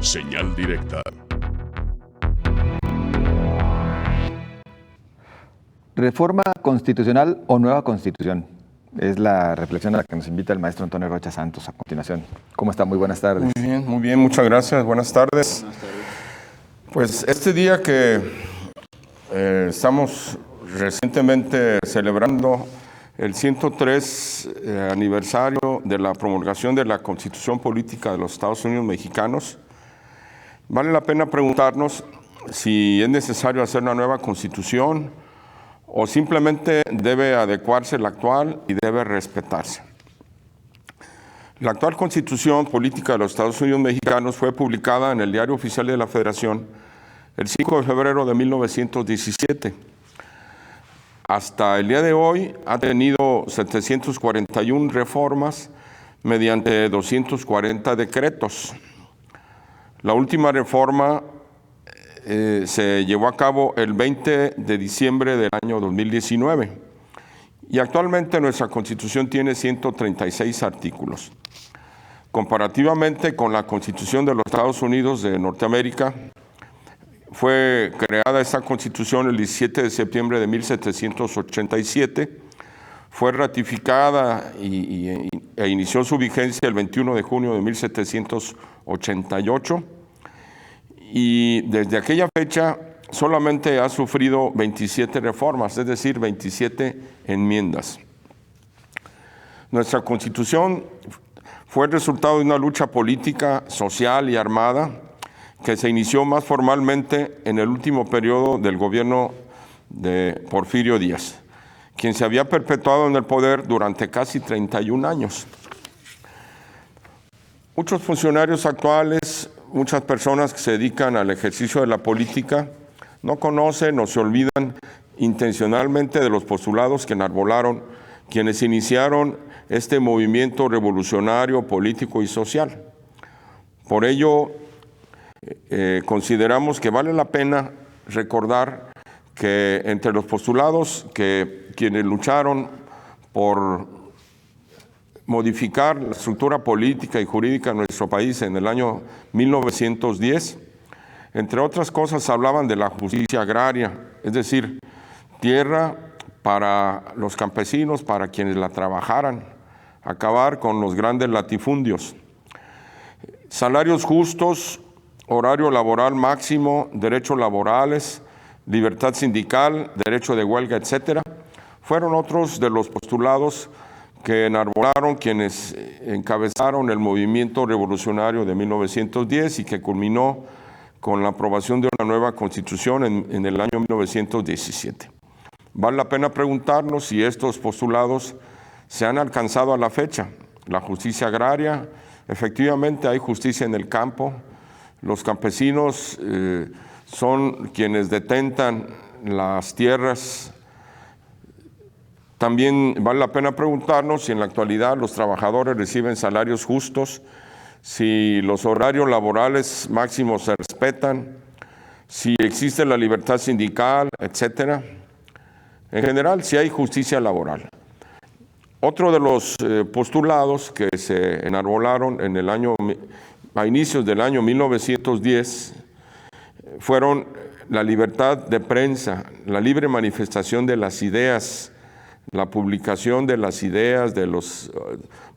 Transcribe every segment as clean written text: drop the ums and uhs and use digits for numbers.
Señal directa. ¿Reforma constitucional o nueva constitución? Es la reflexión a la que nos invita el maestro Antonio Rocha Santos a continuación. ¿Cómo está? Muy buenas tardes. Muy bien, muchas gracias. Buenas tardes. Pues este día que estamos recientemente celebrando el 103 aniversario de la promulgación de la Constitución Política de los Estados Unidos Mexicanos, vale la pena preguntarnos si es necesario hacer una nueva Constitución o simplemente debe adecuarse la actual y debe respetarse. La actual Constitución Política de los Estados Unidos Mexicanos fue publicada en el Diario Oficial de la Federación el 5 de febrero de 1917. Hasta el día de hoy ha tenido 741 reformas mediante 240 decretos. La última reforma se llevó a cabo el 20 de diciembre del año 2019 y actualmente nuestra Constitución tiene 136 artículos. Comparativamente con la Constitución de los Estados Unidos de Norteamérica, fue creada esta Constitución el 17 de septiembre de 1787, fue ratificada e inició su vigencia el 21 de junio de 1788 y desde aquella fecha solamente ha sufrido 27 reformas, es decir, 27 enmiendas. Nuestra Constitución fue el resultado de una lucha política, social y armada que se inició más formalmente en el último periodo del gobierno de Porfirio Díaz, quien se había perpetuado en el poder durante casi 31 años. Muchos funcionarios actuales, muchas personas que se dedican al ejercicio de la política, no conocen o se olvidan intencionalmente de los postulados que enarbolaron quienes iniciaron este movimiento revolucionario, político y social. Por ello, consideramos que vale la pena recordar que entre los postulados que quienes lucharon por modificar la estructura política y jurídica de nuestro país en el año 1910, entre otras cosas hablaban de la justicia agraria, es decir, tierra para los campesinos, para quienes la trabajaran, acabar con los grandes latifundios, salarios justos, horario laboral máximo, derechos laborales, libertad sindical, derecho de huelga, etcétera, fueron otros de los postulados que enarbolaron quienes encabezaron el movimiento revolucionario de 1910 y que culminó con la aprobación de una nueva Constitución en el año 1917. Vale la pena preguntarnos si estos postulados se han alcanzado a la fecha. La justicia agraria, efectivamente hay justicia en el campo. Los campesinos son quienes detentan las tierras. También vale la pena preguntarnos si en la actualidad los trabajadores reciben salarios justos, si los horarios laborales máximos se respetan, si existe la libertad sindical, etcétera. En general, si hay justicia laboral. Otro de los postulados que se enarbolaron a inicios del año 1910 fueron la libertad de prensa, la libre manifestación de las ideas, la publicación de las ideas, de los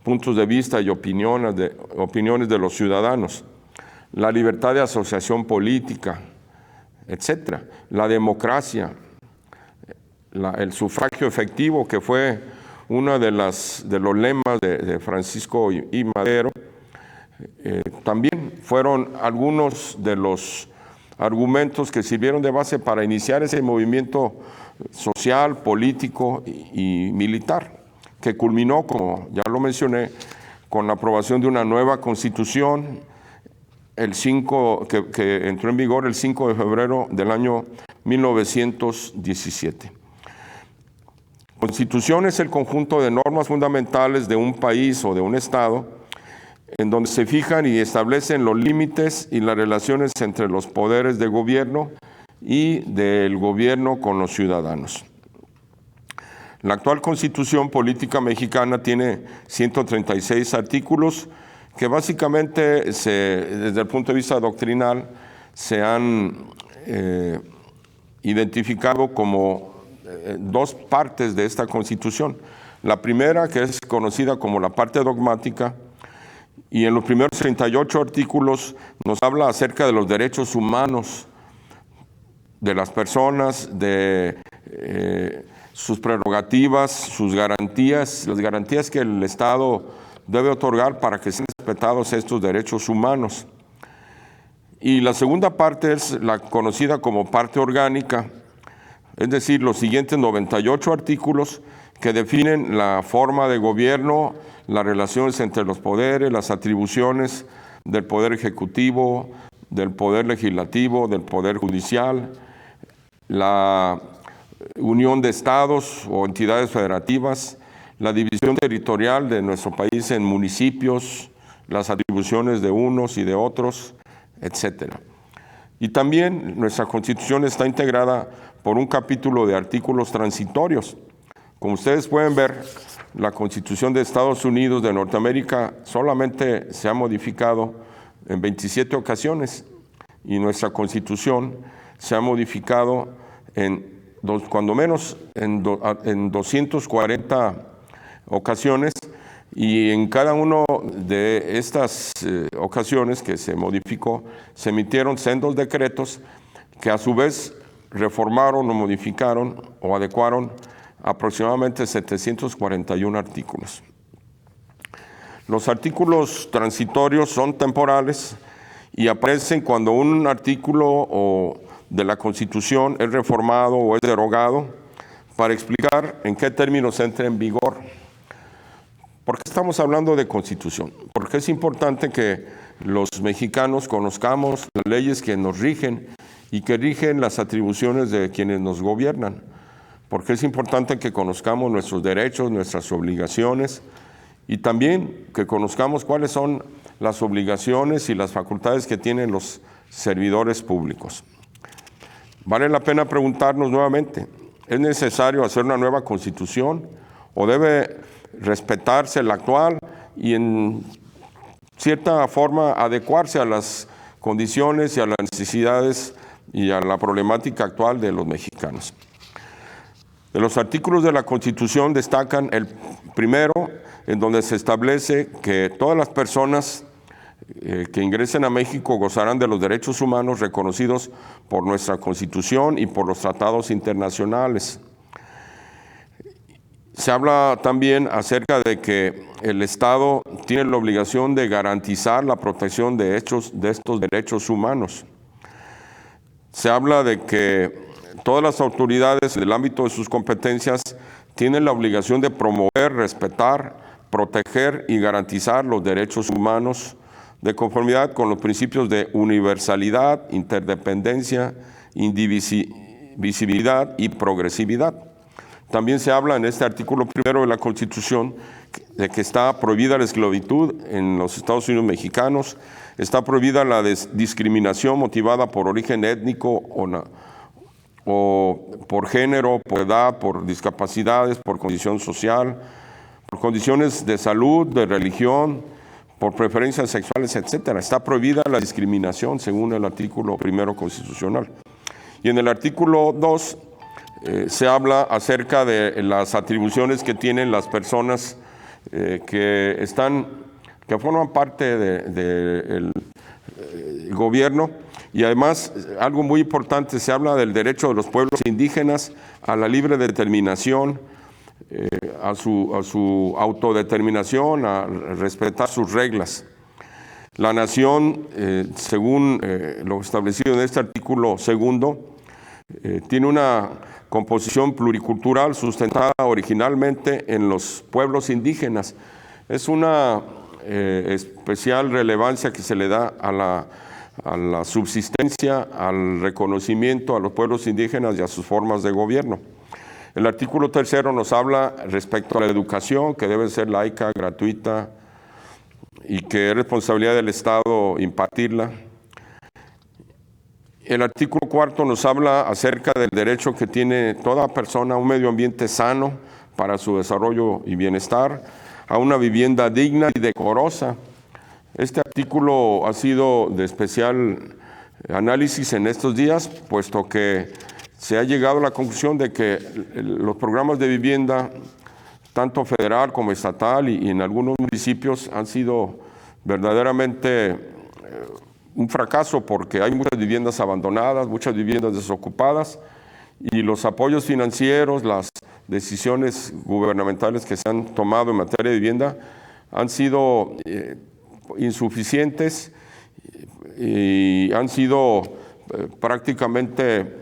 puntos de vista y opiniones de los ciudadanos, la libertad de asociación política, etcétera, la democracia, el sufragio efectivo, que fue uno de los lemas de Francisco I. Madero. También fueron algunos de los argumentos que sirvieron de base para iniciar ese movimiento social, político y militar, que culminó, como ya lo mencioné, con la aprobación de una nueva Constitución, que entró en vigor el 5 de febrero del año 1917. Constitución es el conjunto de normas fundamentales de un país o de un estado en donde se fijan y establecen los límites y las relaciones entre los poderes de gobierno y del gobierno con los ciudadanos. La actual Constitución Política Mexicana tiene 136 artículos que básicamente desde el punto de vista doctrinal se han identificado como dos partes de esta Constitución. La primera, que es conocida como la parte dogmática, y en los primeros 38 artículos nos habla acerca de los derechos humanos de las personas, de sus prerrogativas, sus garantías, las garantías que el Estado debe otorgar para que sean respetados estos derechos humanos. Y la segunda parte es la conocida como parte orgánica, es decir, los siguientes 98 artículos que definen la forma de gobierno, las relaciones entre los poderes, las atribuciones del Poder Ejecutivo, del Poder Legislativo, del Poder Judicial, la unión de estados o entidades federativas, la división territorial de nuestro país en municipios, las atribuciones de unos y de otros, etcétera. Y también nuestra Constitución está integrada por un capítulo de artículos transitorios. Como ustedes pueden ver, la Constitución de Estados Unidos de Norteamérica solamente se ha modificado en 27 ocasiones y nuestra Constitución se ha modificado cuando menos en 240 ocasiones, y en cada una de estas ocasiones que se modificó, se emitieron sendos decretos que a su vez reformaron o modificaron o adecuaron aproximadamente 741 artículos. Los artículos transitorios son temporales y aparecen cuando un artículo de la Constitución es reformado o es derogado para explicar en qué términos entra en vigor. ¿Por qué estamos hablando de Constitución? Porque es importante que los mexicanos conozcamos las leyes que nos rigen y que rigen las atribuciones de quienes nos gobiernan. Porque es importante que conozcamos nuestros derechos, nuestras obligaciones, y también que conozcamos cuáles son las obligaciones y las facultades que tienen los servidores públicos. Vale la pena preguntarnos nuevamente, ¿es necesario hacer una nueva Constitución o debe respetarse la actual y en cierta forma adecuarse a las condiciones y a las necesidades y a la problemática actual de los mexicanos? De los artículos de la Constitución destacan el primero, en donde se establece que todas las personas que ingresen a México gozarán de los derechos humanos reconocidos por nuestra Constitución y por los tratados internacionales. Se habla también acerca de que el Estado tiene la obligación de garantizar la protección de estos derechos humanos. Se habla de que todas las autoridades del ámbito de sus competencias tienen la obligación de promover, respetar, proteger y garantizar los derechos humanos de conformidad con los principios de universalidad, interdependencia, indivisibilidad y progresividad. También se habla en este artículo primero de la Constitución de que está prohibida la esclavitud en los Estados Unidos mexicanos, está prohibida la discriminación motivada por origen étnico o por género, por edad, por discapacidades, por condición social, por condiciones de salud, de religión, por preferencias sexuales, etcétera. Está prohibida la discriminación según el artículo primero constitucional. Y en el artículo 2 se habla acerca de las atribuciones que tienen las personas que forman parte del gobierno. Y además, algo muy importante, se habla del derecho de los pueblos indígenas a la libre determinación, a su autodeterminación, a respetar sus reglas. La nación, según lo establecido en este artículo segundo, tiene una composición pluricultural sustentada originalmente en los pueblos indígenas. Es una especial relevancia que se le da a la subsistencia, al reconocimiento a los pueblos indígenas y a sus formas de gobierno. El artículo tercero nos habla respecto a la educación, que debe ser laica, gratuita y que es responsabilidad del Estado impartirla. El artículo cuarto nos habla acerca del derecho que tiene toda persona a un medio ambiente sano para su desarrollo y bienestar, a una vivienda digna y decorosa. Este artículo ha sido de especial análisis en estos días, puesto que se ha llegado a la conclusión de que los programas de vivienda, tanto federal como estatal y en algunos municipios, han sido verdaderamente un fracaso, porque hay muchas viviendas abandonadas, muchas viviendas desocupadas, y los apoyos financieros, las decisiones gubernamentales que se han tomado en materia de vivienda han sido insuficientes y han sido prácticamente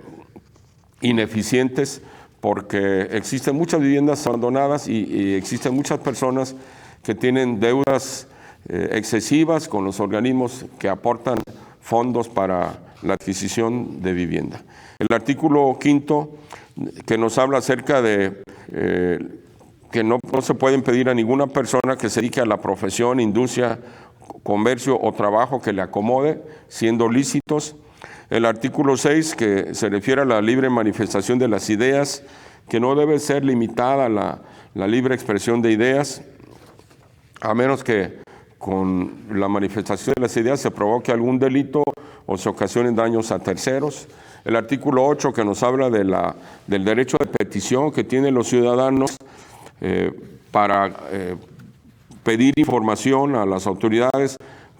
ineficientes, porque existen muchas viviendas abandonadas y existen muchas personas que tienen deudas excesivas con los organismos que aportan fondos para la adquisición de vivienda. El artículo 5, que nos habla acerca de que no se puede impedir a ninguna persona que se dedique a la profesión, industria, comercio o trabajo que le acomode, siendo lícitos. El artículo 6, que se refiere a la libre manifestación de las ideas, que no debe ser limitada la libre expresión de ideas, a menos que con la manifestación de las ideas se provoque algún delito o se ocasionen daños a terceros. El artículo 8, que nos habla del derecho de petición que tienen los ciudadanos para pedir información a las autoridades,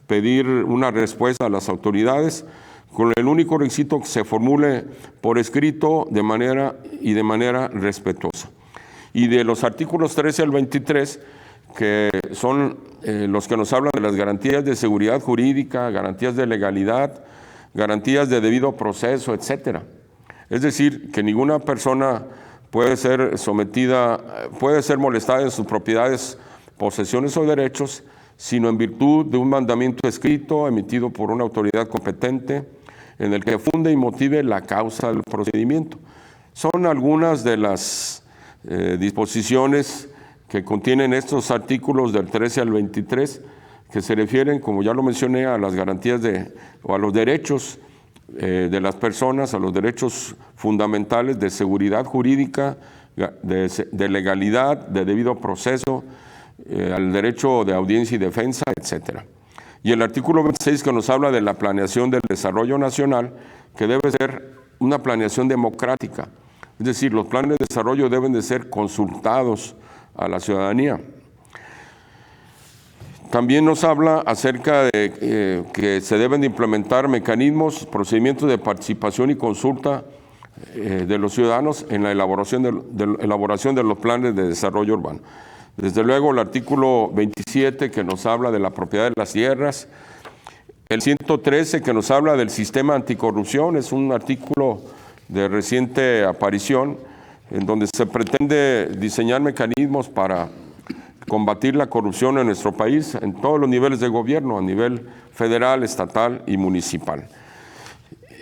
pedir una respuesta a las autoridades, con el único requisito que se formule por escrito de manera respetuosa. Y de los artículos 13 al 23, que son los que nos hablan de las garantías de seguridad jurídica, garantías de legalidad, garantías de debido proceso, etcétera. Es decir, que ninguna persona puede ser molestada en sus propiedades, posesiones o derechos, sino en virtud de un mandamiento escrito emitido por una autoridad competente, en el que funde y motive la causa del procedimiento. Son algunas de las disposiciones que contienen estos artículos del 13 al 23, que se refieren, como ya lo mencioné, a las garantías o a los derechos de las personas, a los derechos fundamentales de seguridad jurídica, de legalidad, de debido proceso, al derecho de audiencia y defensa, etcétera. Y el artículo 26, que nos habla de la planeación del desarrollo nacional, que debe ser una planeación democrática. Es decir, los planes de desarrollo deben de ser consultados a la ciudadanía. También nos habla acerca de que se deben de implementar mecanismos, procedimientos de participación y consulta de los ciudadanos en la elaboración de los planes de desarrollo urbano. Desde luego, el artículo 27, que nos habla de la propiedad de las tierras. El 113, que nos habla del sistema anticorrupción, es un artículo de reciente aparición, en donde se pretende diseñar mecanismos para combatir la corrupción en nuestro país, en todos los niveles de gobierno, a nivel federal, estatal y municipal.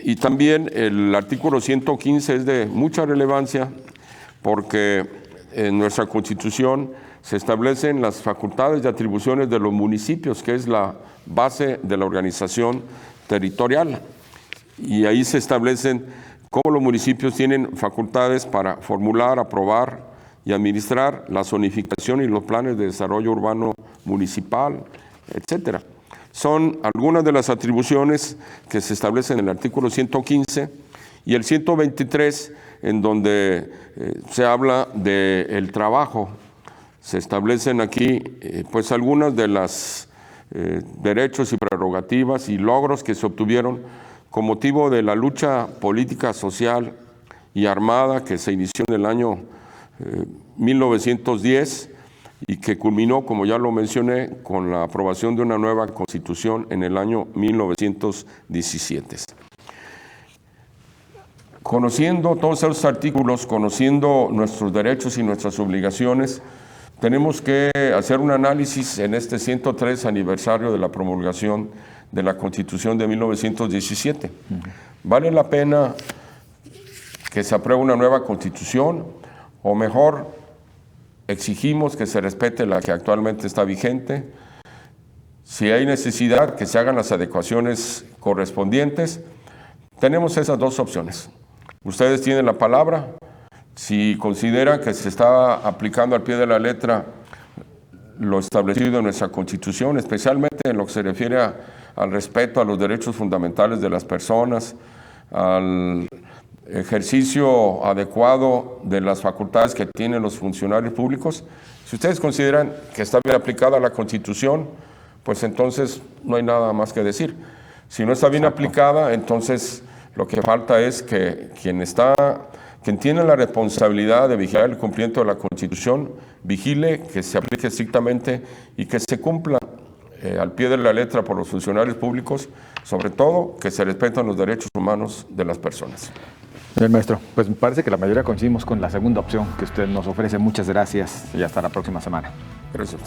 Y también el artículo 115 es de mucha relevancia, porque en nuestra Constitución se establecen las facultades y atribuciones de los municipios, que es la base de la organización territorial. Y ahí se establecen cómo los municipios tienen facultades para formular, aprobar y administrar la zonificación y los planes de desarrollo urbano municipal, etcétera. Son algunas de las atribuciones que se establecen en el artículo 115 y el 123, en donde se habla del trabajo. Se establecen aquí pues algunas de las derechos y prerrogativas y logros que se obtuvieron con motivo de la lucha política, social y armada que se inició en el año 1910 y que culminó, como ya lo mencioné, con la aprobación de una nueva Constitución en el año 1917. Conociendo todos esos artículos, conociendo nuestros derechos y nuestras obligaciones, tenemos que hacer un análisis en este 103 aniversario de la promulgación de la Constitución de 1917. ¿Vale la pena que se apruebe una nueva Constitución? O mejor, exigimos que se respete la que actualmente está vigente. Si hay necesidad, que se hagan las adecuaciones correspondientes. Tenemos esas dos opciones. Ustedes tienen la palabra. Si consideran que se está aplicando al pie de la letra lo establecido en nuestra Constitución, especialmente en lo que se refiere al respeto a los derechos fundamentales de las personas, al ejercicio adecuado de las facultades que tienen los funcionarios públicos. Si ustedes consideran que está bien aplicada la Constitución, pues entonces no hay nada más que decir. Si no está bien aplicada, entonces lo que falta es que quien tiene la responsabilidad de vigilar el cumplimiento de la Constitución, vigile que se aplique estrictamente y que se cumpla al pie de la letra por los funcionarios públicos, sobre todo que se respeten los derechos humanos de las personas. Bien, maestro, pues me parece que la mayoría coincidimos con la segunda opción que usted nos ofrece. Muchas gracias y hasta la próxima semana. Gracias a usted.